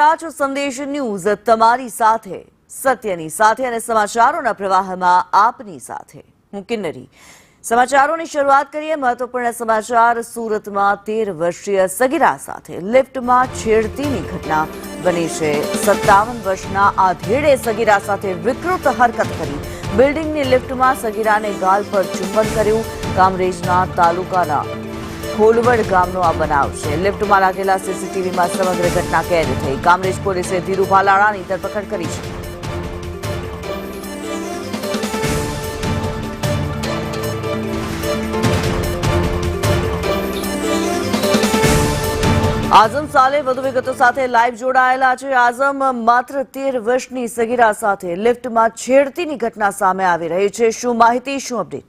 જોતા રહ્યા છો સંદેશ ન્યૂઝ, તમારી સાથે સત્યની સાથે અને સમાચારોના પ્રવાહમાં આપની સાથે હું કિન્નરી। સમાચારોની શરૂઆત કરીએ। મહત્વપૂર્ણ સમાચાર। સુરતમાં 13 વર્ષીય સગીરા સાથે લિફ્ટમાં છેડતીની ઘટના બની છે। 57 વર્ષના આધેડે સગીરા સાથે વિકૃત હરકત કરી। બિલ્ડિંગની લિફ્ટમાં સગીરાને ગાલ પર ચુંબન કર્યું। કામરેજના તાલુકાના ખોલવડ ગામનો આ બનાવ છે। લિફ્ટમાં લાગેલા સીસીટીવીમાં સમગ્ર ઘટના કેદ થઈ। કામરેજ પોલીસે ધીરુ ભાલાળાની ધરપકડ કરી છે। આઝમ સાલે વધુ વિગતો સાથે લાઈવ જોડાયેલા છે। આઝમ, માત્ર 13 વર્ષની સગીરા સાથે લિફ્ટમાં છેડતીની ઘટના સામે આવી રહી છે। શું માહિતી, શું અપડેટ?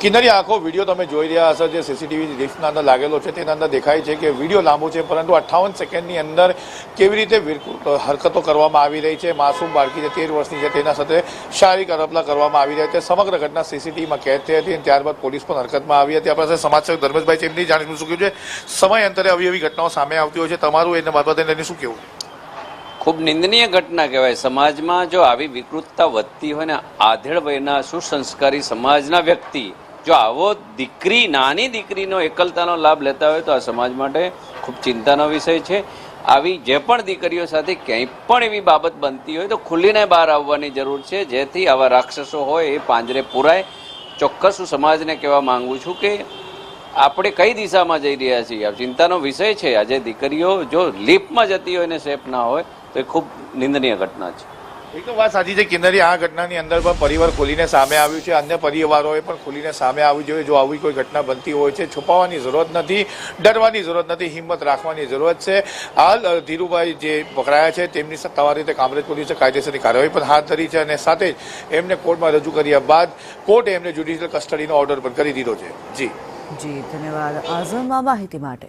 કિન્નરી, આખો વિડીયો તમે જોઈ રહ્યા હશો। જે સીસીટીવી લિફ્ટના અંદર લાગેલો છે તેના અંદર દેખાય છે કે વિડીયો લાંબો છે, પરંતુ 58 સેકન્ડની અંદર કેવી રીતે હરકતો કરવામાં આવી રહી છે। માસૂમ બાળકી જે 13 વર્ષની છે તેના સાથે શારીરિક અડપલા કરવામાં આવી રહ્યા છે। સમગ્ર ઘટના સીસીટીવીમાં કેદ થઈ હતી અને ત્યારબાદ પોલીસ પણ હરકતમાં આવી હતી। આપણા સાથે સમાજસેવક ધર્મેશભાઈ છે, એમની જાણીશું શું કહ્યું છે। સમય અંતરે આવી ઘટનાઓ સામે આવતી હોય છે, તમારું એના બાબતે લઈને શું કહેવું? ખૂબ નિંદનીય ઘટના કહેવાય। સમાજમાં જો આવી વિકૃતતા વધતી હોય ને, આધેડ વયના સુસંસ્કારી સમાજના વ્યક્તિ જો આવો નાની દીકરીનો એકલતાનો લાભ લેતા હોય તો આ સમાજ માટે ખૂબ ચિંતાનો વિષય છે। આવી જે પણ દીકરીઓ સાથે ક્યાંય પણ એવી બાબત બનતી હોય તો ખુલીને બહાર આવવાની જરૂર છે, જેથી આવા રાક્ષસો હોય એ પાંજરે પુરાય। ચોક્કસ હું સમાજને કહેવા માંગુ છું કે આપણે કઈ દિશામાં જઈ રહ્યા છીએ, આ ચિંતાનો વિષય છે। આજે દીકરીઓ જો લિફ્ટમાં જતી હોય ને સેફ ના હોય તો એ ખૂબ નિંદનીય ઘટના છે। એકદમ વાત સાચી છે કિન્નરી। આ ઘટનાની અંદર પણ પરિવાર ખોલીને સામે આવ્યું છે। અન્ય પરિવારોએ પણ ખોલીને સામે આવવું જોઈએ। જો આવી કોઈ ઘટના બનતી હોય છે, છુપાવવાની જરૂરત નથી, ડરવાની જરૂરત નથી, હિંમત રાખવાની જરૂરત છે। હાલ ધીરુભાઈ જે પકડાયા છે તેમની સત્તાવાર રીતે કામરેજ પોલીસે કાયદેસરની કાર્યવાહી પણ હાથ ધરી છે અને સાથે જ એમને કોર્ટમાં રજૂ કર્યા બાદ કોર્ટે એમને જ્યુડિશિયલ કસ્ટડીનો ઓર્ડર પણ કરી દીધો છે। જી ધન્યવાદ આઝમ આ માહિતી માટે।